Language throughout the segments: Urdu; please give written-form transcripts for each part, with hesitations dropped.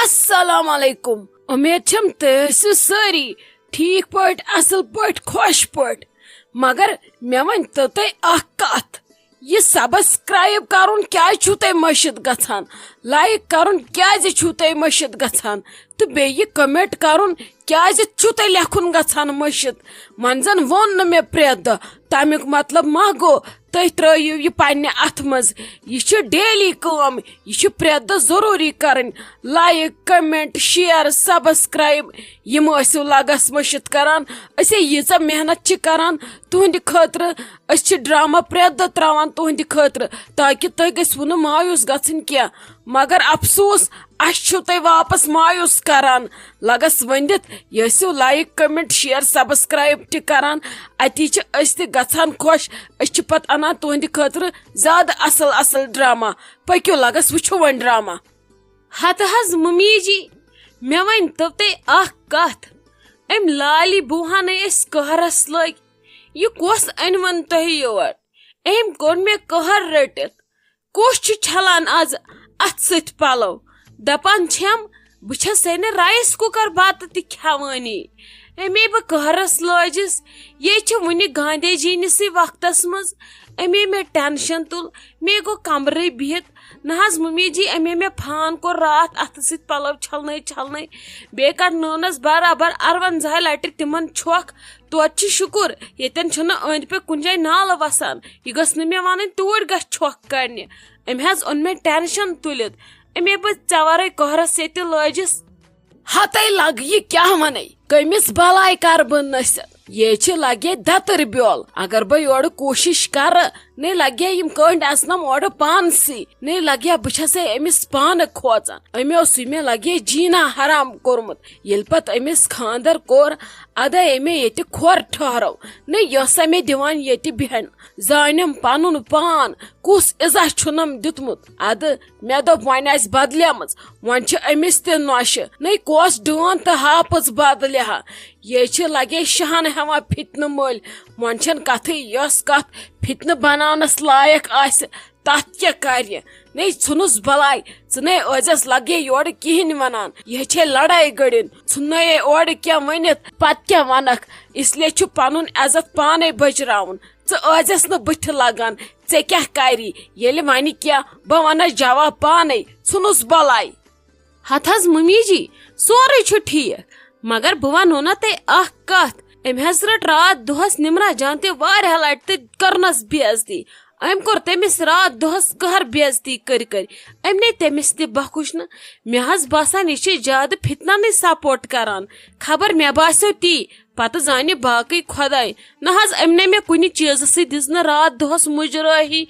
السلام علیکم. امید چھم تُہۍ سٲری ٹھیک پٲٹھۍ اصل پٲٹھۍ خۄش پٲٹھۍ. مگر مےٚ ؤنۍتو تُہۍ اکھ کتھ، یہ سبسکرایب کرُن کیٛازِ چھُو تۄہہِ مٔشِتھ گژھان، لایک کرُن کیٛازِ چھُو تۄہہِ مٔشِتھ گژھان، تہٕ بیٚیہِ یہِ کمنٹ کرُن کیٛازِ چھُو تۄہہِ لیکھُن گژھان مٔشِتھ. وۄنۍ زن ووٚن نہٕ مےٚ پرٛٮ۪تھ دۄہ، تمیُک مطلب ما گوٚو تُہۍ ترٲیِو یہِ پننہِ اتھٕ منٛز. یہِ چھِ ڈیلی کٲم، یہِ چھِ پرٛٮ۪تھ دۄہ ضروٗری کرٕنۍ. لایک، کمنٹ، شیر، سبسکرایب یِم ٲسِو لگس مٔشِتھ کران. أسۍ ییٖژاہ محنت چھِ کران تُہنٛدِ خٲطرٕ، أسۍ چھِ ڈراما پرٛٮ۪تھ دۄہ تراوان تُہنٛدِ خٲطرٕ تاکہِ تُہۍ گٔژھِو نہٕ مایوٗس گژھٕنۍ کینٛہہ. مگر افسوٗس اسہِ چھُو تُہۍ واپس مایوٗس کران. لگس ؤنِتھ یہِ ٲسِو لایک، کمنٹ، شیر، سبسکرایب تہِ کران، اتی چھِ أسۍ تہِ گژھان خۄش. أسۍ چھِ پتہٕ انان تُہنٛدِ خٲطرٕ زیادٕ اصل اصل ڈراما. پٔکِو لگس وٕچھو وۄنۍ ڈراما. ہتہٕ حظ ممی جی، مےٚ ؤنۍتو تُہۍ اکھ کتھ، أمۍ لالہِ بوٗہانَے أسۍ قہرس لٔگۍ، یہِ کۄس أنۍوُن تۄہہِ یور؟ أمۍ کوٚر مےٚ قہر رٔٹِتھ. کُس چھُ چھلان آز اتھ سۭتۍ پلو؟ دپان چھٮ۪م بہٕ چھسے نہٕ رایس کُکر بتہٕ تہِ کھٮ۪وٲنی. امی بہٕ قہرس لٲجِس، یے چھِ وُنہِ گاندھی جی نِسٕے وقتس منٛز. امی مےٚ ٹینشن تُل، مےٚ گوٚو کمرٕے بِہِتھ. نہ حظ ممی جی، امی مےٚ فان کوٚر راتھ اتھٕ سۭتۍ پلو چھلنٲے چھلنٲے، بیٚیہِ کرنٲونس برابر 58 لٹہِ تِمن چھۄکھ. توتہِ چھُ شُکُر ییٚتٮ۪ن چھُنہٕ أنٛدۍ پٔکۍ کُنہِ جایہِ نالہٕ وسان. یہِ گٔژھ نہٕ مےٚ ونٕنۍ توٗرۍ گژھِ چھۄکھ کڑنہِ. أمۍ حظ اوٚن مےٚ ٹینشن تُلِتھ. امی بہٕ ژےٚ ورٲے قہرس ییٚتہِ لٲجِس. ہتے لگ یہِ کیٛاہ ونے، کٔمِس بلاے کر بہٕ نٔسِتھ؟ یہ چھِ لگے دتٕر بیول. اگر بہٕ یورٕ کوٗشش کرٕ نے لگے یِم کٔنڈۍ اژنم اورٕ پانسٕے، نے لگے بہٕ چھسے أمِس پانہٕ کھوژان. أمۍ اوسُے مےٚ لگے جیٖنا حرام کوٚرمُت. ییٚلہِ پتہٕ أمِس خانٛدر کوٚر، ادے أمۍ ییٚتہِ کھۄر ٹھہرو نے یۄسا مےٚ دِوان ییٚتہِ بیہن. زانیم پنُن پان، کُس عزا چھُنم دیُتمُت. ادٕ مےٚ دوٚپ وۄنۍ آسہِ بدلیمٕژ، وۄنۍ چھِ أمِس تہِ نۄشہِ، نے کۄس ڈٲن تہٕ ہاپٕژ بدلہِ ہا. یہ چھِ لگے شہن ہٮ۪وان فِتنہٕ مٔلۍ. وۄنۍ چھنہٕ کتھٕے، یۄس کتھ فِتنہٕ بناونس لایق آسہِ تتھ کیٛاہ کرِ. نے ژھٕنُس بلاے، ژٕ نے ٲزٮ۪س لگے یورٕ کہیٖنۍ ونان. یہِ چھے لڑٲے گٔڑِنۍ، ژھٕننٲیے اورٕ کینٛہہ ؤنِتھ پتہٕ کیٛاہ ونکھ. اس لیے چھُ پنُن عزت پانے بچراوُن. ژٕ ٲزٮ۪س نہٕ بٕتھِ لگان، ژےٚ کیٛاہ کری. ییٚلہِ ونہِ کینٛہہ بہٕ ونس جواب پانے، ژھٕنُس بلاے. ہتہٕ حظ ممی جی، سورُے چھُ ٹھیٖک، مگر بہٕ ونہو نا تۄہہِ اکھ کتھ. أمۍ حظ رٔٹ راتھ دۄہس نمرا جان تہِ واریاہ لٹہِ تہٕ کٔرنس بے عزتی. أمۍ کوٚر تٔمِس راتھ دۄہس قہر بے عزتی کٔرۍ کٔرۍ. أمۍ نے تٔمِس تہِ بخُشنہٕ. مےٚ حظ باسان یہِ چھِ زیادٕ فِتننٕے سپورٹ کران. خبر مےٚ باسیو تی، پتہٕ زانہِ باقٕے خۄداے. نہ حظ أمۍ نے مےٚ کُنہِ چیٖزسٕے دِژ نہٕ راتھ دۄہس مُجرٲہی.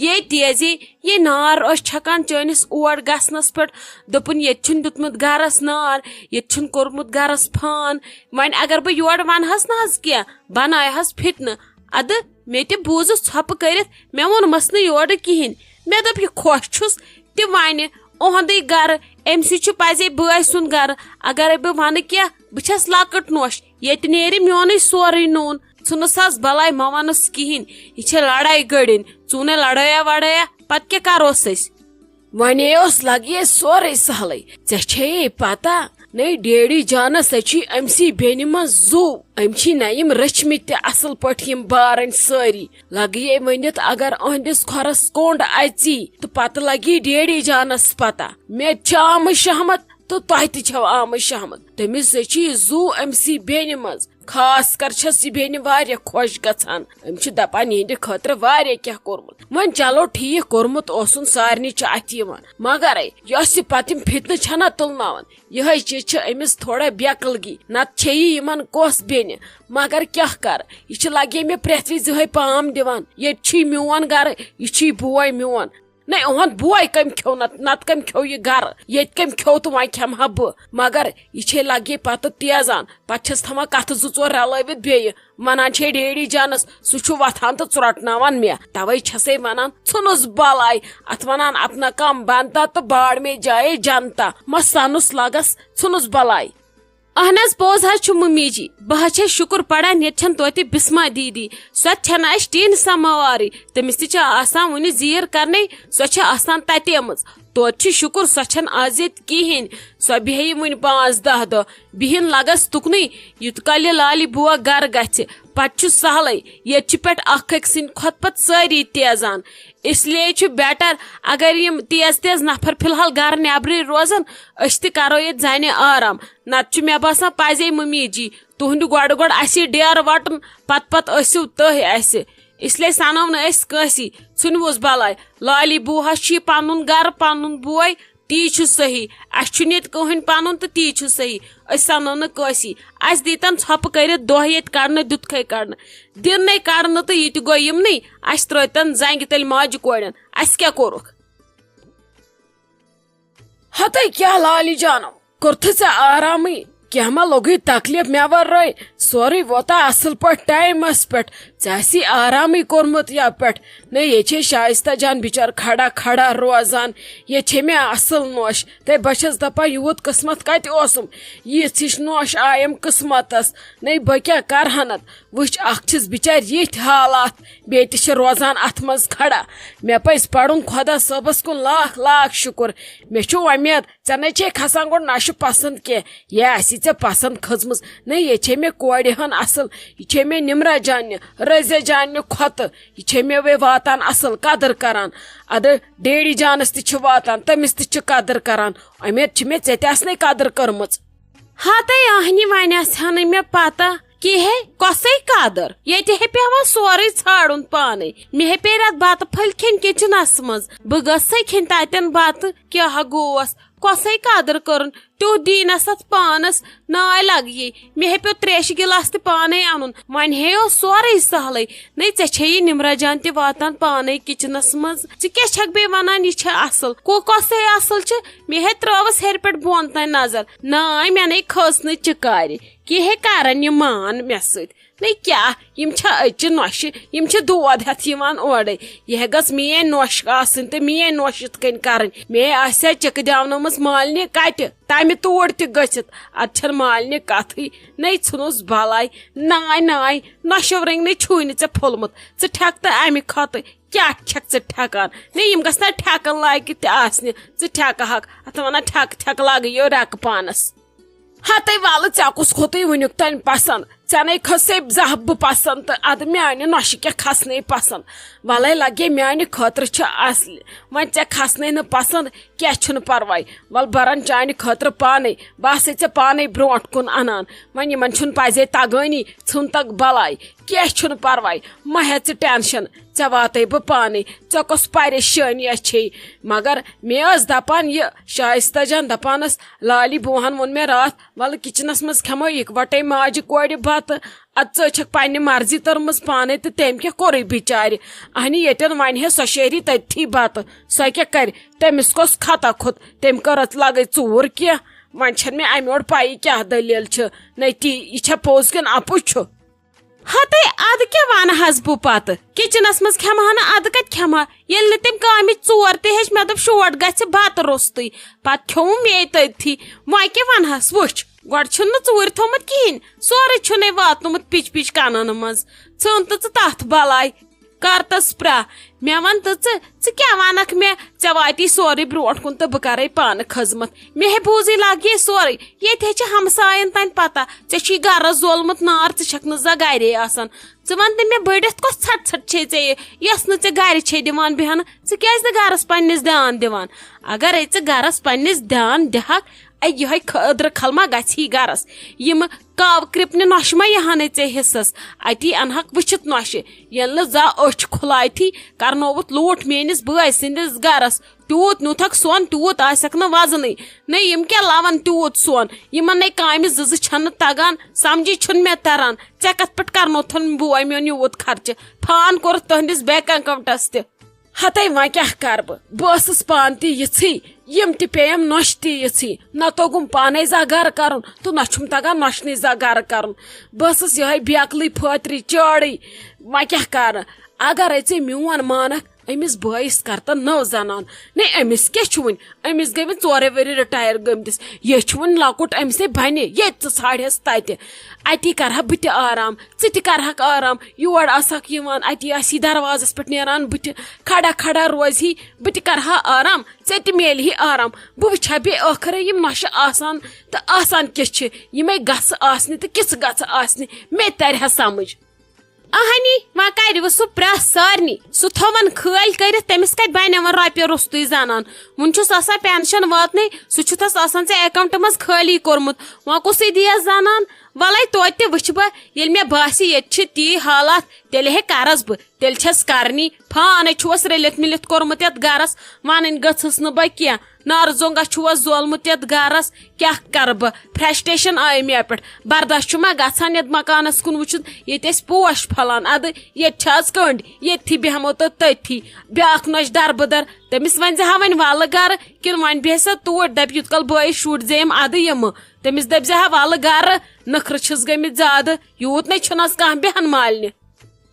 یے تیزی یے نار ٲس چھکان چٲنِس اور گژھنس پٮ۪ٹھ. دوٚپُن ییٚتہِ چھُنہٕ دیُتمُت گرس نار، ییٚتہِ چھُنہٕ کوٚرمُت گرس فان. وۄنۍ اگر بہٕ یورٕ ونہس نہ حظ کینٛہہ، بنایہس فِتنہٕ. ادٕ مےٚ تہِ بوٗزُس ژھۄپہٕ کٔرِتھ، مےٚ ووٚنمس نہٕ یورٕ کِہینۍ. مےٚ دوٚپ یہِ خۄش چھُس تہِ وَنہِ اُہُنٛدُے گرٕ، أمسٕے چھُ پزے بٲے سُنٛد گرٕ. اگرے بہٕ ونہٕ کینٛہہ بہٕ چھس لۄکٕٹ نوٚش، ییٚتہِ نیرِ میونُے سورُے نوٗن. ژھٕنُس حظ بلاے، مہ ونُس کِہینۍ. یہِ چھِ لڑٲے گٔڑِنۍ، ژوٗنے لڑٲیا وڑٲیا پتہٕ کیٛاہ کروس أسۍ. ونے اوس لگے سورُے سہلٕے. ژےٚ چھے پتہ نے ڈیڈی جانس چھِ أمسٕے بیٚنہِ منٛز زُو. أمۍ چھی نہ یِم رٔچھمٕتۍ تہِ اصل پٲٹھۍ یِم بارٕنۍ سٲری. لگیے ؤنِتھ اگر أہنٛدِس کھۄرس کوٚنڈ اژی تہٕ پتہٕ لگی ڈیڈی جانس پتہ. مےٚ تہِ چھِ آمٕژ شہمت تہٕ تۄہہِ تہِ چھو آمٕژ شہمت. تٔمِس چھِ یہِ زُو أمسٕے بیٚنہِ منٛز. خاص کر چھس یہِ بیٚنہِ واریاہ خۄش گژھان. أمۍ چھِ دپان یِہنٛدِ خٲطرٕ واریاہ کینٛہہ کوٚرمُت. وۄنۍ چلو ٹھیٖک، کوٚرمُت اوسُن سارنٕے چھُ اتھِ یِوان. مگرے یۄس یہِ پتہٕ یِم فِتنہٕ چھنا تُلناوان، یِہے چیٖز چھِ أمِس تھوڑا بیقلگی. نتہٕ چھے یہِ یِمن کۄس بیٚنہِ. مگر کیٛاہ کرٕ، یہِ چھِ لگے مےٚ پرٛٮ۪تھ وِزِ یِہے پام دِوان. ییٚتہِ چھُے میون گرٕ، یہِ چھُے بوے میون. نہ اُہُنٛد بوے کٔمۍ کھیوٚو نتہٕ کٔمۍ کھیوٚو یہِ گرٕ، ییٚتہِ کٔمۍ کھیوٚو تہٕ وۄنۍ کھٮ۪مہٕ ہا بہٕ. مگر یہِ چھے لگے پتہٕ تیزان. پتہٕ چھس تھاوان کتھٕ 2-4 رلٲوِتھ بیٚیہِ. ونان چھے ڈیڈی جانس، سُہ چھُ وتھان تہٕ ژرۄٹناوان مےٚ. توے چھسے ونان ژھٕنُس بلاے. اتھ ونان اپنا کام بنتا تہٕ باڑ میں جائے جنتا. مہ سنُس لگس، ژھٕنُس بلاے. اہن حظ پوٚز حظ چھُ ممی جی. بہٕ حظ چھس شُکُر پران ییٚتہِ چھنہٕ توتہِ بسما دیدی، سۄ تہِ چھنہٕ اسہِ ٹیٖنہٕ سماوارٕے. تٔمِس تہِ چھِ آسان وُنہِ زیٖر کرنے، سۄ چھِ آسان تتے آمٕژ. توتہِ شُکُر سۄ چھنہٕ آز ییٚتہِ کِہیٖنۍ سۄ بیٚہہِ وُنہِ 5-10 دۄہ بِہِن لگس تُکنُے یُت کالہِ یہِ لالی بُوا گرٕ گژھِ پتہٕ چھُ سہلٕے ییٚتہِ چھِ پٮ۪ٹھ اکھ أکۍ سٕنٛدۍ کھۄتہٕ پتہٕ سٲری تیزان اس لیے چھُ بیٹر اگر یِم تیز تیز نفر فی الحال گرٕ نٮ۪برٕے روزن أسۍ تہِ کرو ییٚتہِ زنہِ آرام نتہٕ چھُ مےٚ باسان پزے ممی جی تُہنٛدِ گۄڈٕ اسی ڈیرٕ وٹُن پتہٕ ٲسِو تُہۍ اسہِ اس لیے سنو نہٕ أسۍ کٲنٛسی ژھٕنوُس بلاے لالی بوہس چھُ یہِ پنُن گرٕ پنُن بوے تی چھُ صحیح اسہِ چھُنہٕ ییٚتہِ کٕہٕنۍ پنُن تہٕ تی چھُ صحیح أسۍ سنو نہٕ کٲنٛسی اسہِ دیٖتن ژھۄپہٕ کٔرِتھ دۄہ ییٚتہِ کڑنہٕ دِتکھے کڑنہٕ دِنٕے کڑنہٕ تہٕ یہِ تہِ گوٚو یِمنٕے اسہِ ترٲوتن زنگہِ تیٚلہِ ماجہِ کورٮ۪ن اسہِ کیٛاہ کوٚرُکھ ہتے کیا لالی جانو کورتھٕ ژےٚ آرامٕے کینٛہہ ما لوٚگُے تکلیف مےٚ ورٲے سورُے ووتا اصل پٲٹھۍ ٹایمس پٮ۪ٹھ ژےٚ آسی آرامٕے کوٚرمُت یپھ پٮ۪ٹھ نہ ییٚتہِ چھے شائستہ جان بِچار کھڑا کھڑا روزان ییٚتہِ چھے مےٚ اصل نوش تے بہٕ چھس دپان یوٗت قٕسمت کتہِ اوسُم یِژھ ہِش نوش آیم قٕسمتس نٔے بہٕ کیٛاہ کرہنت وٕچھ اکھ چھِس بِچارِ یِتھۍ حالات بیٚیہِ تہِ چھِ روزان اتھ منٛز کھڑا مےٚ پزِ پرُن خۄدا صٲبس کُن لاکھ لاکھ شُکر مےٚ چھُ وۄمید ژےٚ نَے چھے کھسان گۄڈٕ نشہٕ پسنٛد کینٛہہ یہِ آسی ژےٚ پسنٛد کھٔژمٕژ نہ ییٚتہِ چھے مےٚ کورِ ہن اصل یہِ چھے مےٚ نمرا جانہِ رٔزیا جانہِ کھۄتہٕ یہِ چھے مےٚ وے واتان اصل قدر کران ادٕ ڈیڈی جانس تہِ چھِ واتان تٔمِس تہِ چھِ قدر کران امید چھِ مےٚ ژےٚ تہِ آسنَے قدر کٔرمٕژ ہتے آہنہِ وۄنۍ آسہِ ہا نہٕ مےٚ پتہ کِہے کۄسٕے قدر ییٚتہِ ہے پیوان سورُے ژھانڈُن پانے مےٚ ہے پیٚیہِ راتھ بتہٕ پھٔلۍ کھیٚنۍ کِچنس منٛز بہٕ گٔژھٕے کھیٚنۍ تتٮ۪ن بتہٕ کیٛاہ گوس کۄسٕے قدر کٔرٕن تیُتھ دیٖنس اتھ پانس ناے لگیے مےٚ ہے پیوٚو تریشہِ گِلاس تہِ پانے انُن وۄنۍ ہے اوس سورُے سہلٕے نٔے ژےٚ چھےٚ نمرا جان تہِ واتان پانے کِچنس منٛز ژٕ کیٛاہ چھکھ بیٚیہِ ونان یہِ چھےٚ اصل کۄسٕے اصل چھِ مےٚ ہے ترٲوٕس ہیرِ پٮ۪ٹھ بۄن تانۍ نظر ناے مےٚ نَے کھٔژ نہٕ چِکارِ کیٚنٛہہ کرن یہِ مان مےٚ سۭتۍ نٔے کیٛاہ یِم چھا أچہِ نۄشہِ یِم چھِ دود ہٮ۪تھ یِوان اورے یہِ گٔژھ میٲنۍ نۄش آسٕنۍ تہٕ میٲنۍ نۄش یِتھ کٔنۍ کرٕنۍ مے آسہِ ہا چِکہٕ دیونٲمٕژ مالنہِ کتہِ تمہِ توٗرۍ تہِ گٔژھِتھ ادٕ چھنہٕ مالنہِ کتھٕے نٔے ژھٕنُس بلاے ناے ناے نۄشو رٔنگنٕے چھُے نہٕ ژےٚ پھوٚلمُت ژٕ ٹھیکہٕ تہٕ امہِ کھۄتہٕ کیٛاہ چھکھ ژٕ ٹھیکان نہ یِم گژھِ نا ٹھیکن لایقہِ تہِ آسنہِ ژٕ ٹھیکہٕ ہکھ اتھ ونان ٹھیکہٕ لگیو ریکہٕ پانس ہتے والہٕ ژےٚ کُس کھوٚتُے وُنیُک تانۍ پسنٛد ژےٚ نَے کھٔژے زانٛہہ بہٕ پسنٛد تہٕ ادٕ میانہِ نۄشہِ کیٛاہ کھسنے پسنٛد ولے لگے میانہِ خٲطرٕ چھِ اصلہِ وۄنۍ ژےٚ کھسنے نہٕ پسنٛد کینٛہہ چھُنہٕ پرواے ول برن چانہِ خٲطرٕ پانے بہٕ آسے ژےٚ پانے برونٛٹھ کُن انان وۄنۍ یِمن چھُنہٕ پزے تگٲنی ژھٕن بلاے کینٛہہ چھُنہٕ پرواے مہ ہےٚ ژٕ ٹینشن ژےٚ واتے بہٕ پانے ژےٚ کۄس پریشٲنی چھے مگر مےٚ ٲس دپان یہِ شائستہ جان دپانس لالی بوہن ووٚن مےٚ راتھ ولہٕ کچنس منٛز کھٮ۪مو اِکوٹے ماجہِ کورِ بتہٕ ادٕ ژٕ چھکھ پننہِ مرضی تٔرمٕژ پانے تہٕ تٔمۍ کیٛاہ کوٚرُے بِچارِ اہنہِ ییٚتٮ۪ن وۄنۍ ہے سۄ شیری تٔتھی بتہٕ سۄ کیٛاہ کرِ تٔمِس کۄس خطا کھوٚت تٔمۍ کٔر اتھ لگے ژوٗر کینٛہہ وۄنۍ چھنہٕ مےٚ امہِ یورٕ پایی کیٛاہ دٔلیٖل چھِ نٔے تی یہِ چھا پوٚز کِنہٕ اَپُز چھُ ہتے ادٕ کیٛاہ ونہٕ حظ بہٕ پتہٕ کچنس منٛز کھٮ۪مہٕ ہا نہٕ ادٕ کتہِ کھٮ۪مہٕ ہا ییٚلہِ نہٕ تٔمۍ کامہِ ژور تہِ ہیٚچھ مےٚ دوٚپ شوٹ گژھِ بتہٕ روٚستُے پتہٕ کھیوٚوُم مے تٔتھی وۄنۍ کیٛاہ ونہس وٕچھ گۄڈٕ چھُنہٕ ژوٗرِ تھومُت کِہیٖنۍ سورُے چھُنَے واتنومُت پِچ پِچ کنن منٛز ژھٕن تہٕ ژٕ تتھ بلاے کر تس پرٛا مےٚ ون تہٕ ژٕ کیٛاہ ونکھ مےٚ ژےٚ واتی سورُے برونٛٹھ کُن تہٕ بہٕ کرے پانہٕ خٔذمت مےٚ ہے بوٗزٕے لگیے سورُے ییٚتہِ ہے چھِ ہمساین تانۍ پتہ ژےٚ چھُے گرس زولمُت نار ژٕ چھکھ نہٕ زانٛہہ گرے آسان ژٕ ون تہٕ مےٚ بٔڑِتھ کۄس ژھٹ ژھٹ چھے ژےٚ یۄس نہٕ ژےٚ گرِ چھے دِوان بیٚہنہٕ ژٕ کیٛازِ نہٕ گرس پننِس دیان دِوان اگرے ژٕ گرس پننِس دیان دِہکھ یِہوے خٲدرٕ کھلما گژھی گرس یِم کاو کرپنہِ نۄشہِ ما یِہانے ژےٚ حصس اتی انہکھ وٕچھِتھ نۄشہِ ییٚلہِ نہٕ زانٛہہ أچھ کھُلایتھی کرنووُتھ لوٗٹھ میٲنِس بٲے سٕنٛدِس گرس تیوٗت نیوٗتھکھ سۄن تیوٗت آسٮ۪کھ نہٕ وزنٕے نٔے یِم کیٛاہ لون تیوٗت سۄن یِمن نَے کامہِ زٕ چھنہٕ تگان سمجھی چھُنہٕ مےٚ تران ژےٚ کتھ پٮ۪ٹھ کرنوتھن بوے میون یوٗت خرچہٕ فان کوٚرُتھ تُہنٛدِس بینک اکاونٹس تہِ ہتے وۄنۍ کیٛاہ کرٕ بہٕ ٲسٕس پانہٕ تہِ یِژھٕے یِم تہِ پیٚیَم نۄشہِ تہِ یِژھٕے نہ توٚگُم پانے زانٛہہ گرٕ کرُن تہٕ نہ چھُم تگان نۄشنٕے زانٛہہ گرٕ کرُن بہٕ ٲسٕس یِہے بیکلٕے پھٲترِ چٲڑٕے وۄنۍ کیٛاہ کرٕ اگرے ژٕ میون مانکھ أمس بٲیِس کرتا نٔو زنان نے أمس کیٛاہ چھُ وُنہِ أمس گٔے وۄنۍ 4 ؤری رِٹایر گٔمتِس یہِ چھُ وُنہِ لۄکُٹ أمسے بنہِ ییٚتہِ ژٕ ژھانڈٮ۪س تتہِ اتی کرہا بہٕ تہِ آرام ژٕ تہِ کرہکھ آرام یور آسکھ یِوان اتی آسی دروازس پٮ۪ٹھ نیران بٕتھِ کھڑا کھڑا روزہی بہٕ تہِ کرہا آرام ژےٚ تہِ میلہِ آرام بہٕ وٕچھِ ہا بیٚیہِ ٲخرے یِم نۄشہِ آسان تہٕ آسان کِژھ چھِ یِمے گژھٕ آسنہِ تہٕ کِژھ گژھٕ آسنہِ مےٚ ترِ ہا سمجھ اہنی وۄنۍ کرِ وٕ سُہ پرٛٮ۪س سارنٕے سُہ تھوٚوَن خٲلۍ کٔرِتھ تٔمِس کتہِ بنہِ وۄنۍ رۄپیہِ روٚستُے زنان وُنہِ چھُس آسان پینشن واتنٕے سُہ چھُ تس آسان ژےٚ اکاونٹ منٛز خٲلی کوٚرمُت وۄنۍ کُسٕے دِیس زنان وَلے توتہِ تہِ وٕچھِ بہٕ ییٚلہِ مےٚ باسہِ ییٚتہِ چھِ تی حالات تیٚلہِ ہے کرس بہٕ تیٚلہِ چھس کرنی پھانے چھُوس رٔلِتھ مِلِتھ کوٚرمُت یتھ گرس وَنٕنۍ گٔژھٕس نہٕ بہٕ کینٛہہ نارٕ زوٚنگا چھُوس زولمُت یتھ گرس کیٛاہ کرٕ بہٕ فرسٹریشن آیہِ مےٚ پٮ۪ٹھ برداشت چھُ مےٚ گژھان یتھ مکانس کُن وٕچھُن ییٚتہِ ٲسۍ پوش پھلان ادٕ ییٚتہِ چھِ آز کٔنڈۍ ییٚتھی بیہمو تہٕ تٔتھی بیاکھ نۄش دربٕدر تٔمِس ونزِ ہا وۄنۍ وَلہٕ گرٕ کِنہٕ وۄنۍ بیٚہہِ سا توٗرۍ دپہِ یُت کال بٲیِس شُرۍ زیٚیِم ادٕ یِمہٕ تٔمِس دپزِ ہا وَلہٕ گرٕ نخرٕ چھِس گٔمٕتۍ زیادٕ یوٗت نَے چھُنہٕ آز کانٛہہ بیہن مالنہِ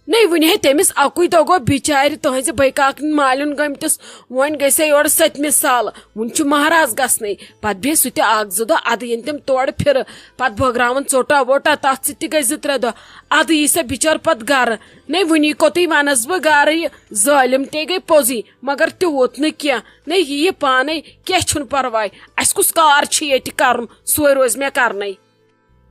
نٔے وُنہِ ہے تٔمِس اَکُے دۄہ گوٚو بِچارِ تُہنزِ بٔیکاکنہِ مالیُن گٔمتِس وۄنۍ گژھِ یورٕ 7مہِ سالہٕ وُنہِ چھُ مہراز گژھنٕے پتہٕ بیٚہہِ سُہ تہِ 1-2 دۄہ ادٕ یِن تِم تورٕ پھِرٕ پتہٕ بٲگراوَن ژوٚٹا ووٚٹا تتھ سۭتۍ تہِ گٔے 2-3 دۄہ ادٕ یی سۄ بِچٲر پتہٕ گرٕ نٔے وُنی کوٚتُے ونس بہٕ گرٕ یہِ ظٲلِم تے گٔے پوٚزٕے مگر تیوٗت نہٕ کینٛہہ نٔے یہِ پانے کینٛہہ چھُنہٕ پرواے اسہِ کُس کار چھُ ییٚتہِ کرُن سُے روزِ مےٚ کرنے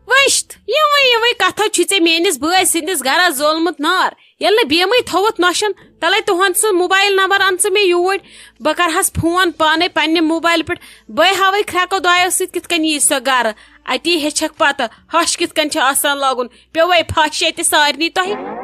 وٕچھت یِموٕے کتھو چھُے ژےٚ میٲنِس بٲے سٕنٛدِس گرس زولمُت نار ییٚلہِ نہٕ بیمٕے تھوٚوُتھ نۄشن تلے تُہُنٛد سُہ موبایل نمبر ان ژٕ مےٚ یوٗرۍ بہٕ کرہس فون پانے پننہِ موبایل پٮ۪ٹھ بٲے ہاوے کھرٛٮ۪کو دۄیو سۭتۍ کِتھ کٔنۍ یی سۄ گرٕ اتی ہیٚچھکھ پتہٕ ہش کِتھ کٔنۍ چھِ آسان لاگُن پیوے پھش ییٚتہِ سارنٕے تۄہہِ